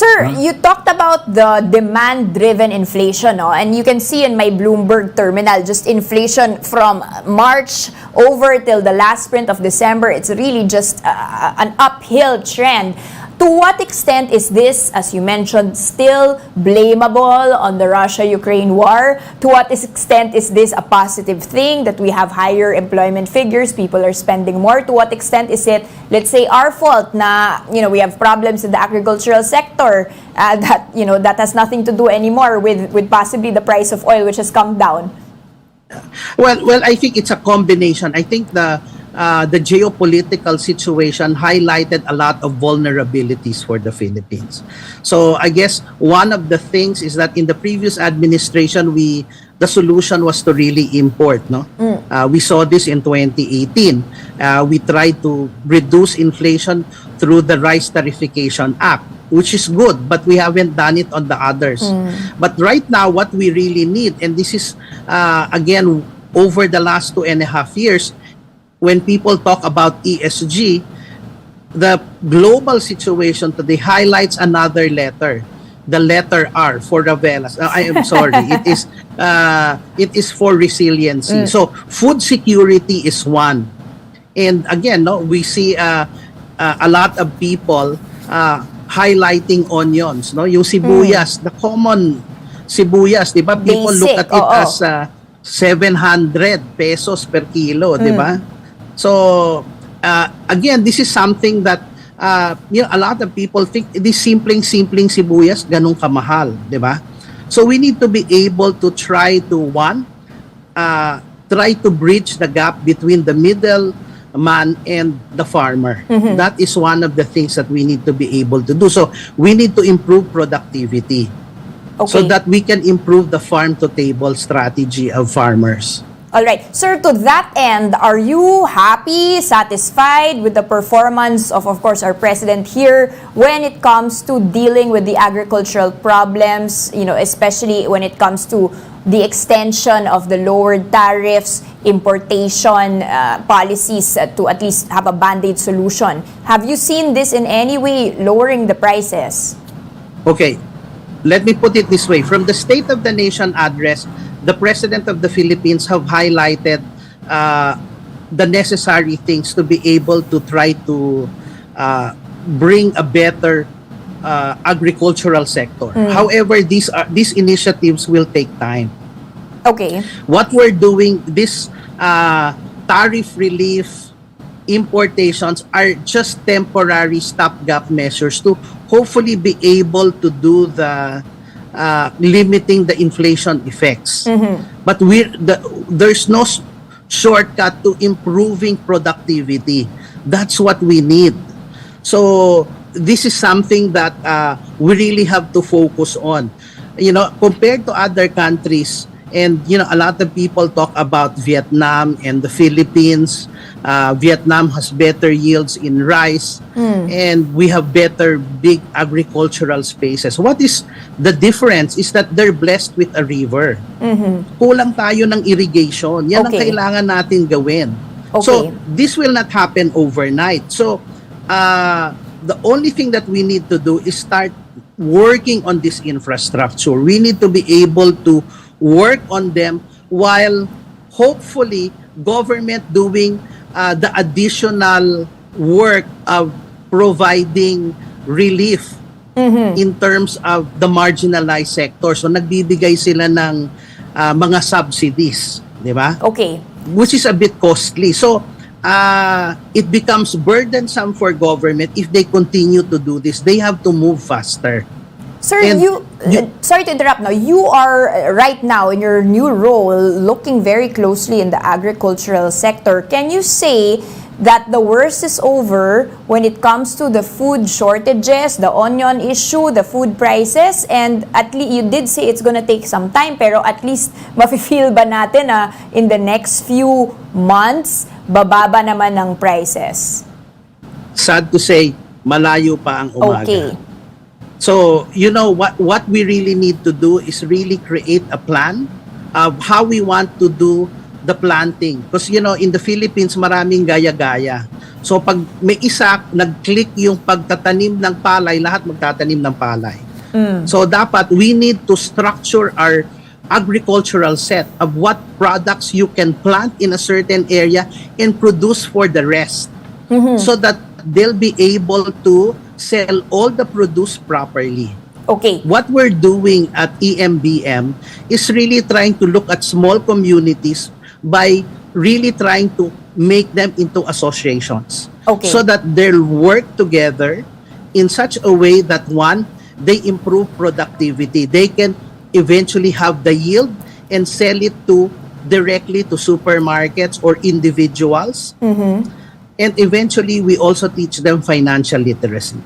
Sir, you talked about the demand-driven inflation, no? And you can see in my Bloomberg terminal, just inflation from March over till the last print of December, it's really just an uphill trend. To what extent is this, as you mentioned, still blamable on the Russia-Ukraine war? To what extent is this a positive thing that we have higher employment figures, people are spending more? To what extent is it, let's say, our fault na, we have problems in the agricultural sector that has nothing to do anymore with possibly the price of oil, which has come down? Well, I think it's a combination. I think the geopolitical situation highlighted a lot of vulnerabilities for the Philippines. So I guess one of the things is that in the previous administration, the solution was to really import. No, we saw this in 2018. We tried to reduce inflation through the Rice Tariffication Act, which is good, but we haven't done it on the others. But right now, what we really need, and this is again over the last 2.5 years, when people talk about ESG, the global situation today highlights another letter, the letter R for Ravelas. I am sorry, it is for resiliency. So food security is one, and again, we see a lot of people highlighting onions, yung sibuyas, the common sibuyas, di ba? People look at it as 700 pesos per kilo, di ba? So, again, this is something that, a lot of people think this simpleng sibuyas, ganun kamahal, di ba? So, we need to be able to try to bridge the gap between the middleman and the farmer. That is one of the things that we need to be able to do. So, we need to improve productivity so that we can improve the farm-to-table strategy of farmers. All right. Sir, to that end, are you happy, satisfied with the performance of course, our president here when it comes to dealing with the agricultural problems, especially when it comes to the extension of the lowered tariffs, importation policies to at least have a band-aid solution? Have you seen this in any way lowering the prices? Okay. Let me put it this way. From the State of the Nation address, the President of the Philippines have highlighted the necessary things to be able to try to bring a better agricultural sector. However, these initiatives will take time. Okay. What we're doing, this tariff relief importations are just temporary stopgap measures to hopefully be able to do the limiting the inflation effects. But there's no shortcut to improving productivity. That's what we need. So this is something that we really have to focus on. Compared to other countries, and a lot of people talk about Vietnam and the Philippines. Vietnam has better yields in rice, and we have better big agricultural spaces. What is the difference is that they're blessed with a river. Kulang tayo ng irrigation. Yan ang kailangan natin gawin. So this will not happen overnight. So the only thing that we need to do is start working on this infrastructure. We need to be able to work on them while hopefully government doing the additional work of providing relief in terms of the marginalized sector. So nagbibigay sila ng mga subsidies, di ba? Okay. Which is a bit costly. So it becomes burdensome for government if they continue to do this. They have to move faster. Sir, sorry to interrupt now. You are right now in your new role looking very closely in the agricultural sector. Can you say that the worst is over when it comes to the food shortages, the onion issue, the food prices, and at least you did say it's gonna take some time, pero at least mafe-feel ba natin na in the next few months, bababa naman ng prices? Sad to say, malayo pa ang umaga. Okay. So, what we really need to do is really create a plan of how we want to do the planting. Because, in the Philippines, maraming gaya-gaya. So, pag may isa, nag-click yung pagtatanim ng palay, lahat magtatanim ng palay. So, dapat, we need to structure our agricultural set of what products you can plant in a certain area and produce for the rest. So that they'll be able to sell all the produce properly. Okay. What we're doing at EMBM is really trying to look at small communities by really trying to make them into associations. Okay. So that they'll work together in such a way that, one, they improve productivity. They can eventually have the yield and sell it directly to supermarkets or individuals. And eventually, we also teach them financial literacy.